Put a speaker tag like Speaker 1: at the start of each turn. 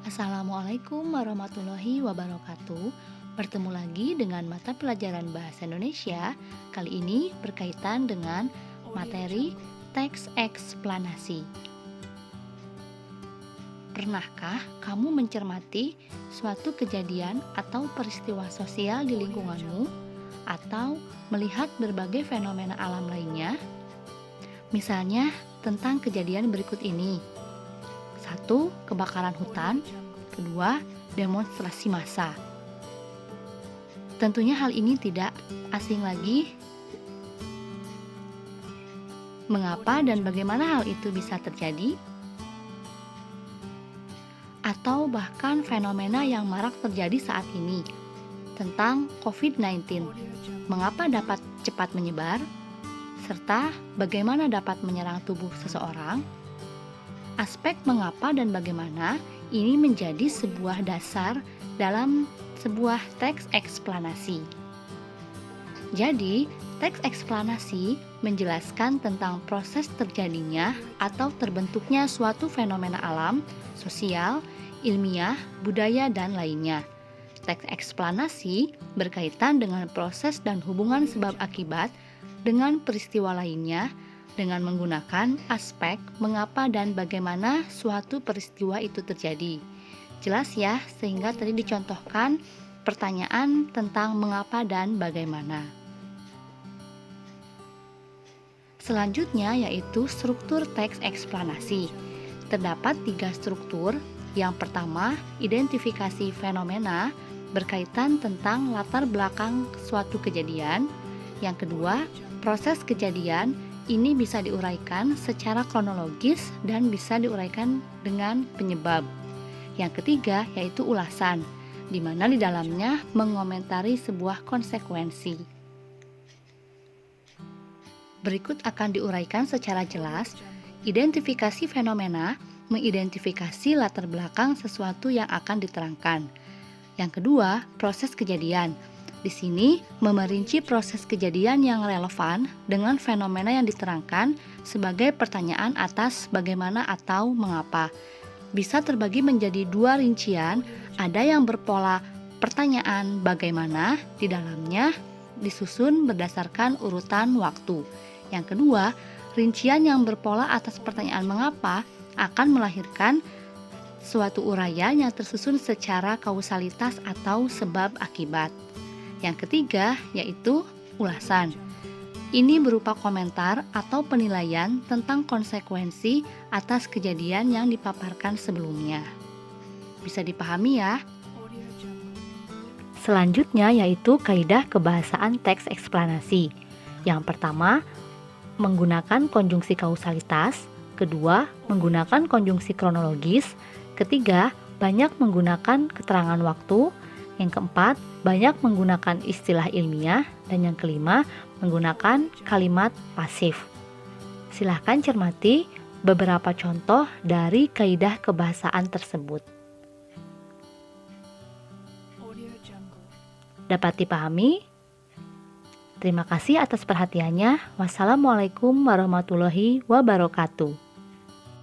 Speaker 1: Assalamualaikum warahmatullahi wabarakatuh. Bertemu lagi dengan mata pelajaran Bahasa Indonesia. Kali ini berkaitan dengan materi teks eksplanasi. Pernahkah kamu mencermati suatu kejadian atau peristiwa sosial di lingkunganmu, atau melihat berbagai fenomena alam lainnya? Misalnya tentang kejadian berikut ini. 1. Kebakaran hutan. 2. Demonstrasi massa. Tentunya hal ini tidak asing lagi. Mengapa dan bagaimana hal itu bisa terjadi? Atau bahkan fenomena yang marak terjadi saat ini tentang COVID-19. Mengapa dapat cepat menyebar? Serta bagaimana dapat menyerang tubuh seseorang? Aspek mengapa dan bagaimana ini menjadi sebuah dasar dalam sebuah teks eksplanasi. Jadi, teks eksplanasi menjelaskan tentang proses terjadinya atau terbentuknya suatu fenomena alam, sosial, ilmiah, budaya, dan lainnya. Teks eksplanasi berkaitan dengan proses dan hubungan sebab akibat dengan peristiwa lainnya, dengan menggunakan aspek mengapa dan bagaimana suatu peristiwa itu terjadi. Jelas ya, sehingga tadi dicontohkan pertanyaan tentang mengapa dan bagaimana. Selanjutnya yaitu struktur teks eksplanasi. Terdapat 3 struktur. Yang pertama, identifikasi fenomena berkaitan tentang latar belakang suatu kejadian. Yang kedua, proses kejadian. Ini bisa diuraikan secara kronologis dan bisa diuraikan dengan penyebab. Yang ketiga yaitu ulasan, di mana di dalamnya mengomentari sebuah konsekuensi. Berikut akan diuraikan secara jelas. Identifikasi fenomena mengidentifikasi latar belakang sesuatu yang akan diterangkan. Yang kedua, proses kejadian. Di sini memerinci proses kejadian yang relevan dengan fenomena yang diterangkan sebagai pertanyaan atas bagaimana atau mengapa. Bisa terbagi menjadi 2 rincian, ada yang berpola pertanyaan bagaimana, di dalamnya disusun berdasarkan urutan waktu. Yang kedua, rincian yang berpola atas pertanyaan mengapa akan melahirkan suatu uraian yang tersusun secara kausalitas atau sebab akibat. Yang ketiga yaitu ulasan. Ini berupa komentar atau penilaian tentang konsekuensi atas kejadian yang dipaparkan sebelumnya. Bisa dipahami ya? Selanjutnya yaitu kaidah kebahasaan teks eksplanasi. Yang pertama, menggunakan konjungsi kausalitas. Kedua, menggunakan konjungsi kronologis. Ketiga, banyak menggunakan keterangan waktu. Yang keempat, banyak menggunakan istilah ilmiah. Dan yang kelima, menggunakan kalimat pasif. Silahkan cermati beberapa contoh dari kaidah kebahasaan tersebut. Dapat dipahami? Terima kasih atas perhatiannya. Wassalamualaikum warahmatullahi wabarakatuh.